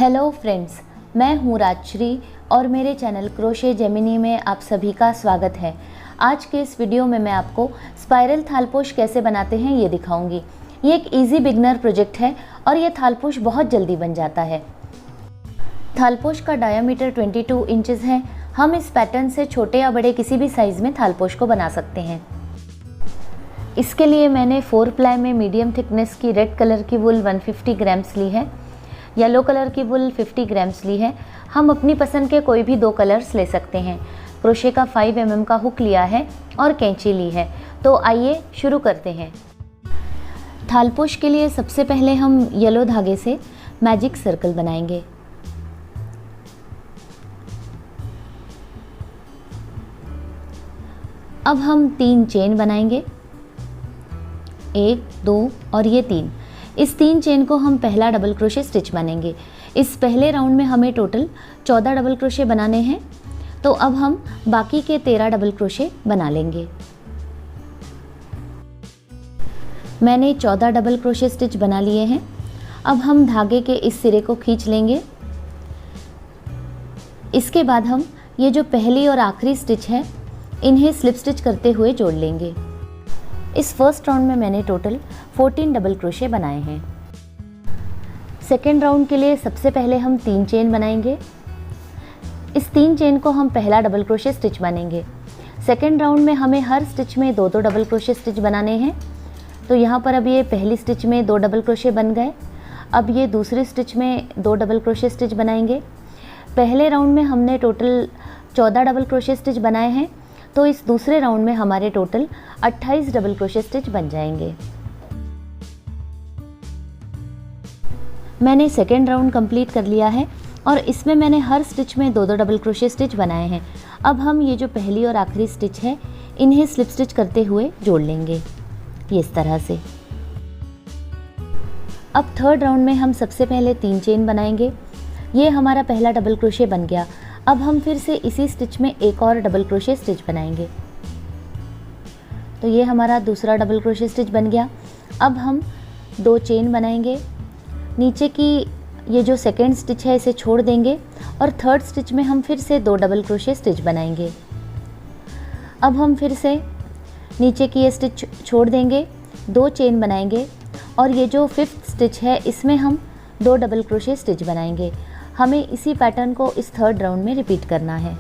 Hello friends, मैं हूँ राजश्री और मेरे चैनल क्रोशे जेमिनी में आप सभी का स्वागत है। आज के इस वीडियो में मैं आपको स्पाइरल थालपोश कैसे बनाते हैं ये दिखाऊंगी। ये एक इजी बिगनर प्रोजेक्ट है और ये थालपोश बहुत जल्दी बन जाता है। थालपोश का डायामीटर 22 इंचेस है। हम इस पैटर्न से छोटे या बड़े किसी भी साइज़ में थालपोश को बना सकते हैं। इसके लिए मैंने 4 प्लाई में मीडियम थिकनेस की रेड कलर की वुल 150 ग्राम्स ली है। येलो कलर की वुल 50 ग्राम्स ली है। हम अपनी पसंद के कोई भी 2 कलर्स ले सकते हैं। क्रोशे का 5 mm का हुक लिया है और कैंची ली है। तो आइए शुरू करते हैं। थालपोश के लिए सबसे पहले हम येलो धागे से मैजिक सर्कल बनाएंगे। अब हम 3 चेन बनाएंगे, 1, 2 और ये 3। इस 3 चेन को हम पहला डबल क्रोशे स्टिच मानेंगे। इस पहले राउंड में हमें टोटल 14 डबल क्रोशे बनाने हैं, तो अब हम बाकी के 13 डबल क्रोशे बना लेंगे। मैंने 14 डबल क्रोशे स्टिच बना लिए हैं। अब हम धागे के इस सिरे को खींच लेंगे। इसके बाद हम ये जो पहली और आखिरी स्टिच है इन्हें स्लिप स्टिच करते हुए जोड़ लेंगे। इस फर्स्ट राउंड में मैंने टोटल 14 डबल क्रोशे बनाए हैं। सेकेंड राउंड के लिए सबसे पहले हम 3 चेन बनाएंगे। इस 3 चेन को हम पहला डबल क्रोशे स्टिच मानेंगे। सेकेंड राउंड में हमें हर स्टिच में 2-2 डबल क्रोशे स्टिच बनाने हैं। तो यहाँ पर अब ये पहली स्टिच में 2 डबल क्रोशे बन गए। अब ये दूसरी स्टिच में 2 डबल क्रोशे स्टिच बनाएंगे। पहले राउंड में हमने टोटल 14 डबल क्रोशे स्टिच बनाए हैं, तो इस दूसरे राउंड में हमारे टोटल 28 डबल क्रोशे स्टिच बन जाएंगे। मैंने सेकेंड राउंड कंप्लीट कर लिया है और इसमें मैंने हर स्टिच में 2-2 डबल क्रोशे स्टिच बनाए हैं। अब हम ये जो पहली और आखिरी स्टिच है इन्हें स्लिप स्टिच करते हुए जोड़ लेंगे, ये इस तरह से। अब थर्ड राउंड में हम सबसे पहले 3 चेन बनाएंगे। ये हमारा पहला डबल क्रोशे बन गया। अब हम फिर से इसी स्टिच में एक और डबल क्रोशे स्टिच बनाएंगे। तो ये हमारा दूसरा डबल क्रोशे स्टिच बन गया। अब हम 2 चेन बनाएंगे। नीचे की ये जो सेकेंड स्टिच है इसे छोड़ देंगे और थर्ड स्टिच में हम फिर से 2 डबल क्रोशे स्टिच बनाएंगे। अब हम फिर से नीचे की ये स्टिच छोड़ देंगे, 2 चेन बनाएंगे और ये जो फिफ्थ स्टिच है इसमें हम 2 डबल क्रोशे स्टिच बनाएंगे। हमें इसी पैटर्न को इस थर्ड राउंड में रिपीट करना है।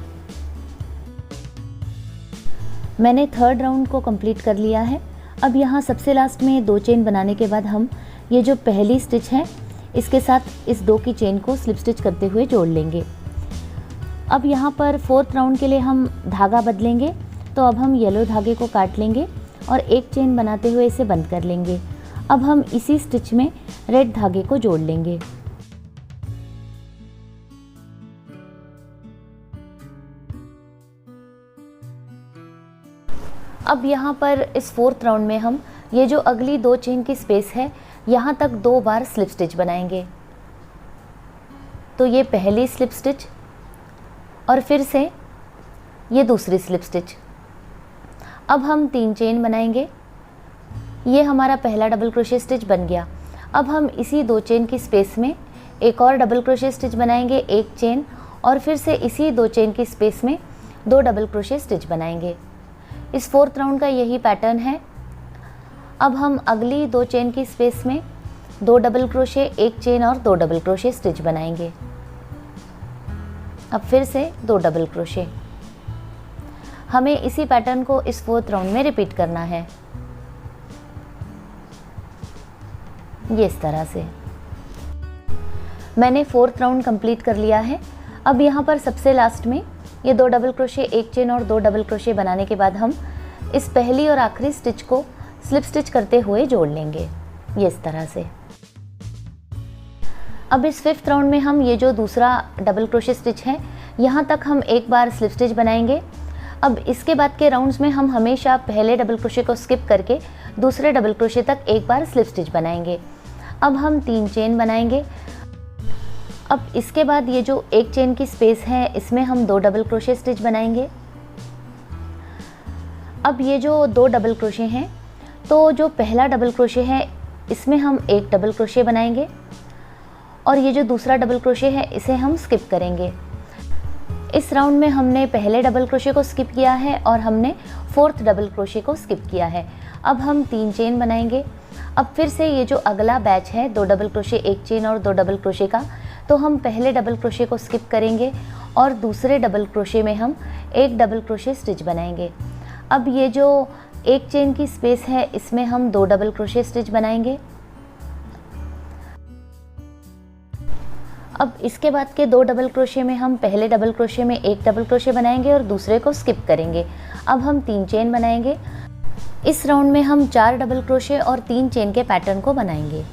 मैंने थर्ड राउंड को कंप्लीट कर लिया है। अब यहाँ सबसे लास्ट में 2 चेन बनाने के बाद हम ये जो पहली स्टिच है इसके साथ इस 2 की चेन को स्लिप स्टिच करते हुए जोड़ लेंगे। अब यहाँ पर फोर्थ राउंड के लिए हम धागा बदलेंगे, तो अब हम येलो धागे को काट लेंगे और एक चेन बनाते हुए इसे बंद कर लेंगे। अब हम इसी स्टिच में रेड धागे को जोड़ लेंगे। अब यहाँ पर इस फोर्थ राउंड में हम ये जो अगली 2 चेन की स्पेस है यहाँ तक 2 बार स्लिप स्टिच बनाएंगे। तो ये पहली स्लिप स्टिच और फिर से ये दूसरी स्लिप स्टिच। अब हम 3 चेन बनाएंगे। ये हमारा पहला डबल क्रोशे स्टिच बन गया। अब हम इसी 2 चेन की स्पेस में एक और डबल क्रोशे स्टिच बनाएंगे, 1 चेन और फिर से इसी 2 चेन की स्पेस में 2 डबल क्रोशे स्टिच बनाएंगे। इस फोर्थ राउंड का यही पैटर्न है। अब हम अगली 2 चेन की स्पेस में 2 डबल क्रोशे, 1 चेन और 2 डबल क्रोशे स्टिच बनाएंगे। अब फिर से 2 डबल क्रोशे। हमें इसी पैटर्न को इस फोर्थ राउंड में रिपीट करना है, ये इस तरह से। मैंने फोर्थ राउंड कंप्लीट कर लिया है। अब यहाँ पर सबसे लास्ट में ये 2 डबल क्रोशे, 1 चेन और 2 डबल क्रोशे बनाने के बाद हम इस पहली और आखिरी स्टिच को स्लिप स्टिच करते हुए जोड़ लेंगे, ये इस तरह से। अब इस फिफ्थ राउंड में हम ये जो दूसरा डबल क्रोशे स्टिच है यहाँ तक हम एक बार स्लिप स्टिच बनाएंगे। अब इसके बाद के राउंड्स में हम हमेशा पहले डबल क्रोशे को स्किप करके दूसरे डबल क्रोशे तक एक बार स्लिप स्टिच बनाएंगे। अब हम 3 चेन बनाएंगे। अब इसके बाद ये जो 1 चेन की स्पेस है इसमें हम 2 डबल क्रोशे स्टिच बनाएंगे। अब ये जो 2 डबल क्रोशे हैं, तो जो पहला डबल क्रोशे है इसमें हम 1 डबल क्रोशे बनाएंगे और ये जो दूसरा डबल क्रोशे है इसे हम स्किप करेंगे। इस राउंड में हमने पहले डबल क्रोशे को स्किप किया है और हमने फोर्थ डबल क्रोशे को स्किप किया है। अब हम 3 चेन बनाएंगे। अब फिर से ये जो अगला बैच है 2 डबल क्रोशे 1 चेन और 2 डबल क्रोशे का, तो हम पहले डबल क्रोशे को स्किप करेंगे और दूसरे डबल क्रोशे में हम 1 डबल क्रोशे स्टिच बनाएंगे। अब ये जो 1 चेन की स्पेस है इसमें हम 2 डबल क्रोशे स्टिच बनाएंगे। अब इसके बाद के 2 डबल क्रोशे में हम पहले डबल क्रोशे में 1 डबल क्रोशे बनाएंगे और दूसरे को स्किप करेंगे। अब हम 3 चेन बनाएंगे। इस राउंड में हम 4 डबल क्रोशे और 3 चेन के पैटर्न को बनाएंगे।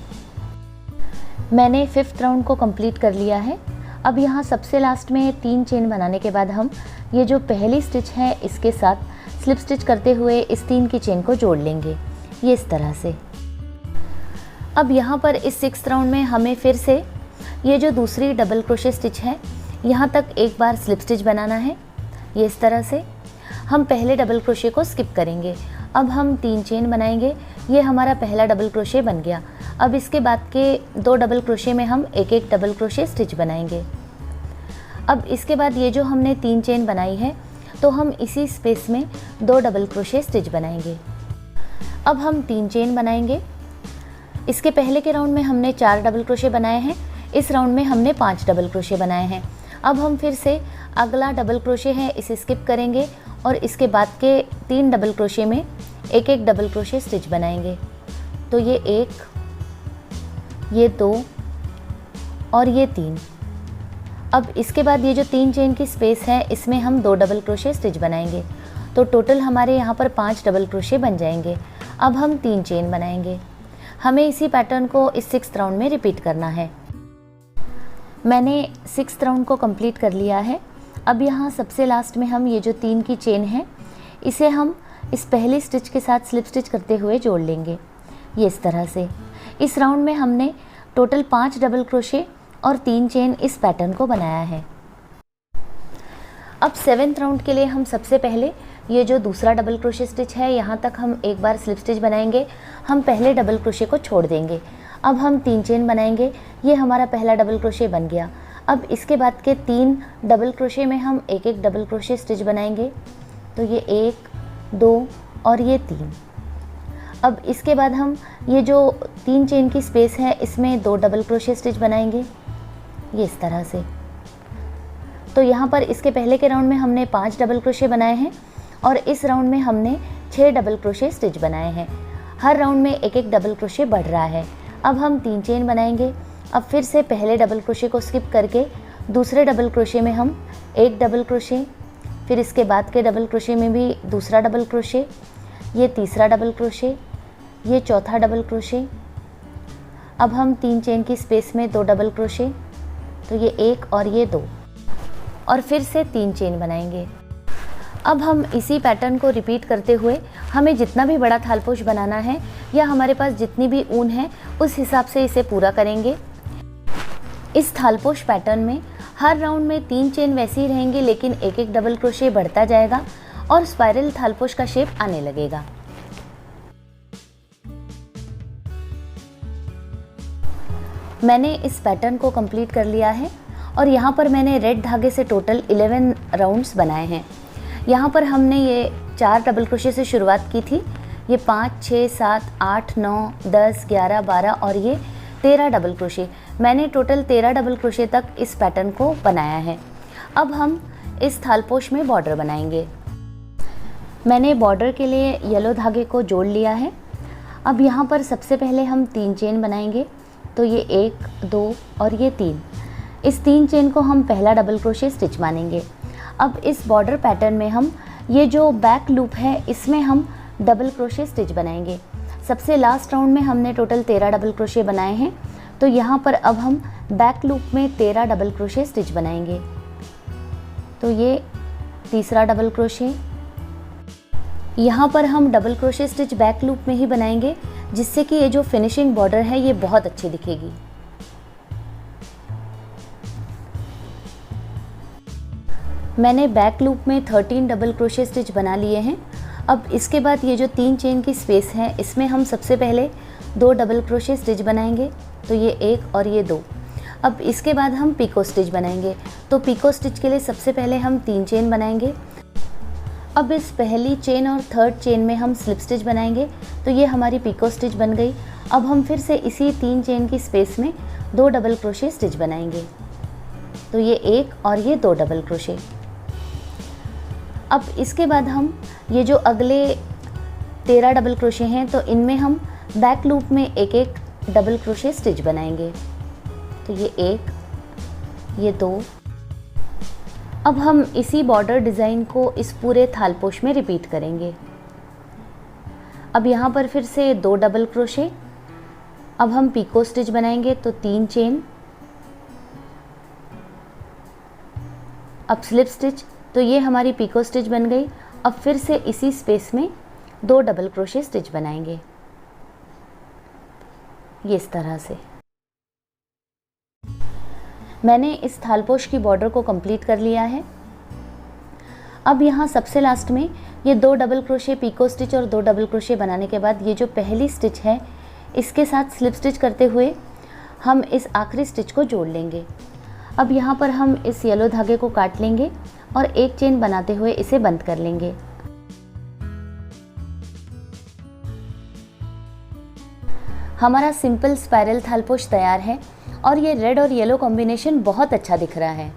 मैंने 5th राउंड को कंप्लीट कर लिया है। अब यहाँ सबसे लास्ट में 3 चेन बनाने के बाद हम ये जो पहली स्टिच है इसके साथ स्लिप स्टिच करते हुए इस 3 की चेन को जोड़ लेंगे, ये इस तरह से। अब यहाँ पर इस 6th राउंड में हमें फिर से ये जो दूसरी डबल क्रोशे स्टिच है यहाँ तक एक बार स्लिप स्टिच बनाना है, ये इस तरह से। हम पहले डबल क्रोशे को स्किप करेंगे। अब हम 3 चेन बनाएंगे। ये हमारा पहला डबल क्रोशे बन गया। अब इसके बाद के 2 डबल क्रोशे में हम 1-1 डबल क्रोशे स्टिच बनाएंगे। अब इसके बाद ये जो हमने 3 चेन बनाई है तो हम इसी स्पेस में 2 डबल क्रोशे स्टिच बनाएंगे। अब हम 3 चेन बनाएंगे। इसके पहले के राउंड में हमने 4 डबल क्रोशे बनाए हैं, इस राउंड में हमने 5 डबल क्रोशे बनाए हैं। अब हम फिर से अगला डबल क्रोशे है इसे स्किप करेंगे और इसके बाद के 3 डबल क्रोशे में 1-1 डबल क्रोशे स्टिच बनाएंगे। तो ये 1, ये 2 और ये 3। अब इसके बाद ये जो 3 चेन की स्पेस है इसमें हम 2 डबल क्रोशे स्टिच बनाएंगे। तो टोटल हमारे यहाँ पर 5 डबल क्रोशे बन जाएंगे। अब हम 3 चेन बनाएंगे। हमें इसी पैटर्न को इस 6th राउंड में रिपीट करना है। मैंने 6th राउंड को कंप्लीट कर लिया है। अब यहाँ सबसे लास्ट में हम ये जो 3 की चेन है इसे हम इस पहली स्टिच के साथ स्लिप स्टिच करते हुए जोड़ लेंगे, ये इस तरह से। इस राउंड में हमने टोटल 5 डबल क्रोशे और 3 चेन इस पैटर्न को बनाया है। अब 7th राउंड के लिए हम सबसे पहले ये जो दूसरा डबल क्रोशे स्टिच है यहाँ तक हम एक बार स्लिप स्टिच बनाएंगे। हम पहले डबल क्रोशे को छोड़ देंगे। अब हम 3 चेन बनाएंगे। ये हमारा पहला डबल क्रोशे बन गया। अब इसके बाद के 3 डबल क्रोशे में हम 1-1 डबल क्रोशे स्टिच बनाएंगे। तो ये 1, 2 और ये 3। अब इसके बाद हम ये जो 3 चेन की स्पेस है इसमें 2 डबल क्रोशे स्टिच बनाएंगे, ये इस तरह से। तो यहाँ पर इसके पहले के राउंड में हमने 5 डबल क्रोशे बनाए हैं और इस राउंड में हमने 6 डबल क्रोशे स्टिच बनाए हैं। हर राउंड में 1-1 डबल क्रोशे बढ़ रहा है। अब हम 3 चेन बनाएंगे। अब फिर से पहले डबल क्रोशे को स्किप करके दूसरे डबल क्रोशे में हम 1 डबल क्रोशे, फिर इसके बाद के डबल क्रोशे में भी दूसरा डबल क्रोशे, ये तीसरा डबल क्रोशे, ये चौथा डबल क्रोशे। अब हम 3 चेन की स्पेस में 2 डबल क्रोशे, तो ये 1 और ये 2 और फिर से 3 चेन बनाएंगे। अब हम इसी पैटर्न को रिपीट करते हुए हमें जितना भी बड़ा थालपोश बनाना है या हमारे पास जितनी भी ऊन है उस हिसाब से इसे पूरा करेंगे। इस थालपोश पैटर्न में हर राउंड में 3 चेन वैसे ही रहेंगे लेकिन 1-1 डबल क्रोशे बढ़ता जाएगा और स्पाइरल थालपोश का शेप आने लगेगा। मैंने इस पैटर्न को कंप्लीट कर लिया है और यहाँ पर मैंने रेड धागे से टोटल 11 राउंड्स बनाए हैं। यहाँ पर हमने ये 4 डबल क्रोशे से शुरुआत की थी। ये 5, 6, 7, 8, 9, 10, 11, 12 और ये 13 डबल क्रोशे। मैंने टोटल 13 डबल क्रोशे तक इस पैटर्न को बनाया है। अब हम इस थालपोश में बॉर्डर बनाएंगे। मैंने बॉर्डर के लिए येलो धागे को जोड़ लिया है। अब यहाँ पर सबसे पहले हम 3 चेन बनाएंगे। तो ये 1, 2 और ये 3। इस 3 चेन को हम पहला डबल क्रोशे स्टिच मानेंगे। अब इस बॉर्डर पैटर्न में हम ये जो बैक लूप है इसमें हम डबल क्रोशे स्टिच बनाएंगे। सबसे लास्ट राउंड में हमने टोटल 13 डबल क्रोशे बनाए हैं। तो यहाँ पर अब हम बैक लूप में 13 डबल क्रोशे स्टिच बनाएंगे। तो ये तीसरा डबल क्रोशे, यहाँ पर हम double crochet stitch back loop में ही बनाएंगे जिससे कि ये जो फिनिशिंग बॉर्डर है ये बहुत अच्छी दिखेगी। मैंने बैक लूप में 13 डबल क्रोशे स्टिच बना लिए हैं। अब इसके बाद ये जो 3 चेन की स्पेस है इसमें हम सबसे पहले 2 डबल क्रोशे स्टिच बनाएंगे। तो ये 1 और ये 2। अब इसके बाद हम पिको स्टिच बनाएंगे। तो पिको स्टिच के लिए सबसे पहले हम 3 चेन बनाएंगे। अब इस पहली चेन और थर्ड चेन में हम स्लिप स्टिच बनाएंगे। तो ये हमारी पिको स्टिच बन गई। अब हम फिर से इसी 3 चेन की स्पेस में 2 डबल क्रोशे स्टिच बनाएंगे। तो ये 1 और ये 2 डबल क्रोशे। अब इसके बाद हम ये जो अगले 13 डबल क्रोशे हैं तो इनमें हम बैक लूप में एक एक डबल क्रोशे स्टिच बनाएंगे। तो ये 1, ये 2। अब हम इसी बॉर्डर डिज़ाइन को इस पूरे थालपोश में रिपीट करेंगे। अब यहाँ पर फिर से 2 डबल क्रोशे। अब हम पिको स्टिच बनाएंगे। तो 3 चेन, अब स्लिप स्टिच। तो ये हमारी पिको स्टिच बन गई। अब फिर से इसी स्पेस में 2 डबल क्रोशे स्टिच बनाएंगे, ये इस तरह से। मैंने इस थालपोश की बॉर्डर को कंप्लीट कर लिया है। अब यहाँ सबसे लास्ट में ये 2 डबल क्रोशे पिको स्टिच और 2 डबल क्रोशे बनाने के बाद ये जो पहली स्टिच है इसके साथ स्लिप स्टिच करते हुए हम इस आखिरी स्टिच को जोड़ लेंगे। अब यहाँ पर हम इस येलो धागे को काट लेंगे और एक चेन बनाते हुए इसे बंद कर लेंगे। हमारा सिंपल स्पाइरल थालपोश तैयार है और ये रेड और येलो कॉम्बिनेशन बहुत अच्छा दिख रहा है।